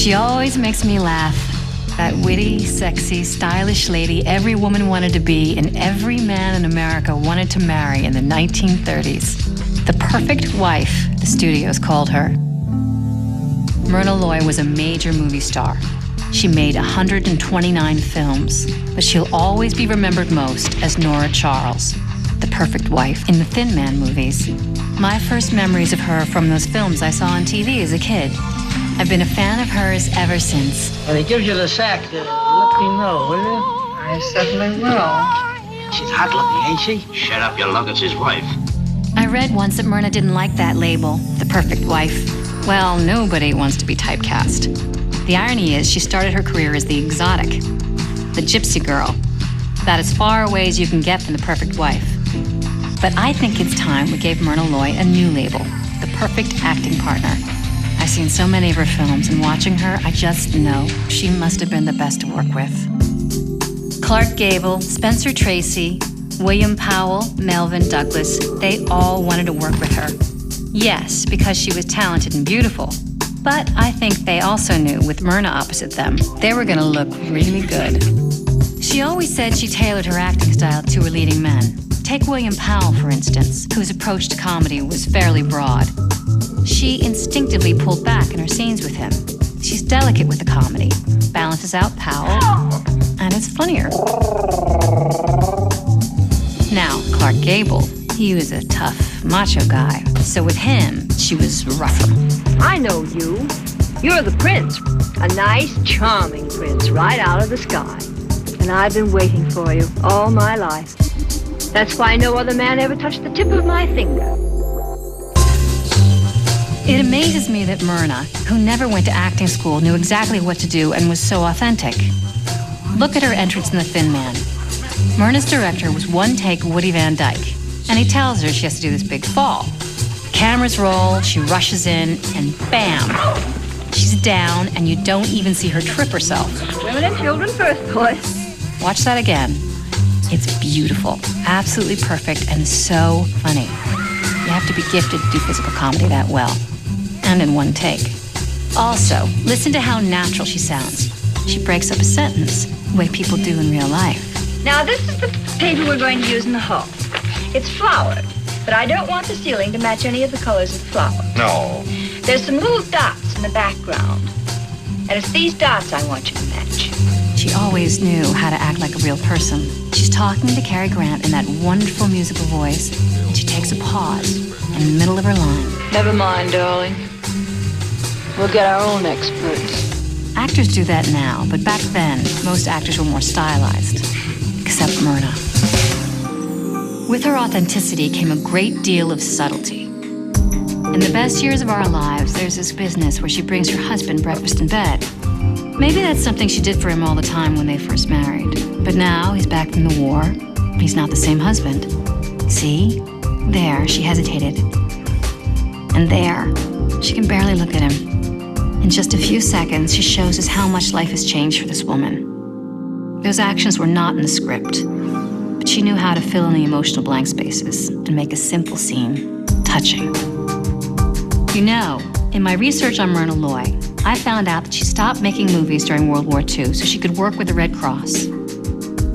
She always makes me laugh. That witty, sexy, stylish lady every woman wanted to be and every man in America wanted to marry in the 1930s. The perfect wife, the studios called her. Myrna Loy was a major movie star. She made 129 films, but she'll always be remembered most as Nora Charles, the perfect wife in the Thin Man movies. My first memories of her from those films I saw on TV as a kid. I've been a fan of hers ever since. When he gives you the sack, let me know, will you? I certainly will. She's hot looking, ain't she? Shut up, you lug, it's his wife. I read once that Myrna didn't like that label, the perfect wife. Well, nobody wants to be typecast. The irony is she started her career as the exotic, the gypsy girl, about as far away as you can get from the perfect wife. But I think it's time we gave Myrna Loy a new label, the perfect acting partner. I've seen so many of her films, and watching her, I just know she must have been the best to work with. Clark Gable, Spencer Tracy, William Powell, Melvyn Douglas, they all wanted to work with her. Yes, because she was talented and beautiful. But I think they also knew with Myrna opposite them, they were gonna look really good. She always said she tailored her acting style to her leading men. Take William Powell, for instance, whose approach to comedy was fairly broad. She instinctively pulled back in her scenes with him. She's delicate with the comedy, balances out Powell, and it's funnier. Now, Clark Gable, he was a tough, macho guy. So with him, she was rougher. I know you. You're the prince. A nice, charming prince right out of the sky. And I've been waiting for you all my life. That's why no other man ever touched the tip of my finger. It amazes me that Myrna, who never went to acting school, knew exactly what to do and was so authentic. Look at her entrance in The Thin Man. Myrna's director was one-take Woody Van Dyke, and he tells her she has to do this big fall. Cameras roll, she rushes in, and bam! She's down, and you don't even see her trip herself. Women and children first, boys. Watch that again. It's beautiful, absolutely perfect, and so funny. You have to be gifted to do physical comedy that well, and in one take. Also, listen to how natural she sounds. She breaks up a sentence the way people do in real life. Now, this is the paper we're going to use in the hall. It's flowered, but I don't want the ceiling to match any of the colors of the flower. No. There's some little dots in the background, and it's these dots I want you to match. She always knew how to act like a real person. She's talking to Cary Grant in that wonderful musical voice, and she takes a pause in the middle of her line. Never mind, darling. We'll get our own experts. Actors do that now, but back then, most actors were more stylized, except Myrna. With her authenticity came a great deal of subtlety. In the best years of our lives, there's this business where she brings her husband breakfast in bed. Maybe that's something she did for him all the time when they first married. But now he's back from the war. He's not the same husband. See? There, she hesitated. And there, she can barely look at him. In just a few seconds, she shows us how much life has changed for this woman. Those actions were not in the script, but she knew how to fill in the emotional blank spaces and make a simple scene touching. You know, in my research on Myrna Loy, I found out that she stopped making movies during World War II so she could work with the Red Cross.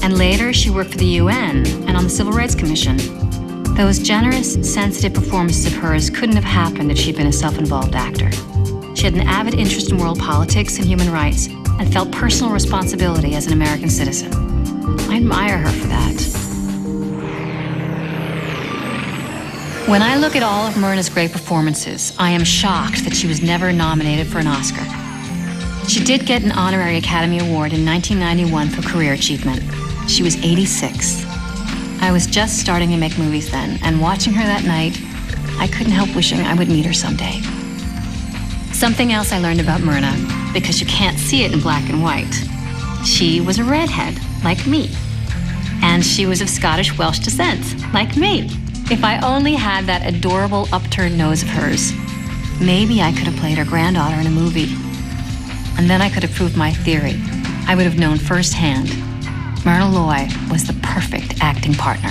And later, she worked for the UN and on the Civil Rights Commission. Those generous, sensitive performances of hers couldn't have happened if she'd been a self-involved actor. She had an avid interest in world politics and human rights and felt personal responsibility as an American citizen. I admire her for that. When I look at all of Myrna's great performances, I am shocked that she was never nominated for an Oscar. She did get an honorary Academy Award in 1991 for career achievement. She was 86. I was just starting to make movies then, and watching her that night, I couldn't help wishing I would meet her someday. Something else I learned about Myrna, because you can't see it in black and white. She was a redhead, like me. And she was of Scottish-Welsh descent, like me. If I only had that adorable upturned nose of hers, maybe I could have played her granddaughter in a movie. And then I could have proved my theory. I would have known firsthand Myrna Loy was the perfect acting partner.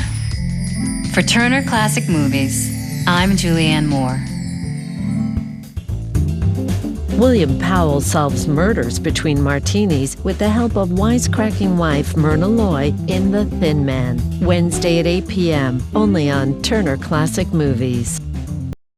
For Turner Classic Movies, I'm Julianne Moore. William Powell solves murders between martinis with the help of wisecracking wife Myrna Loy in The Thin Man. Wednesday at 8 p.m., only on Turner Classic Movies.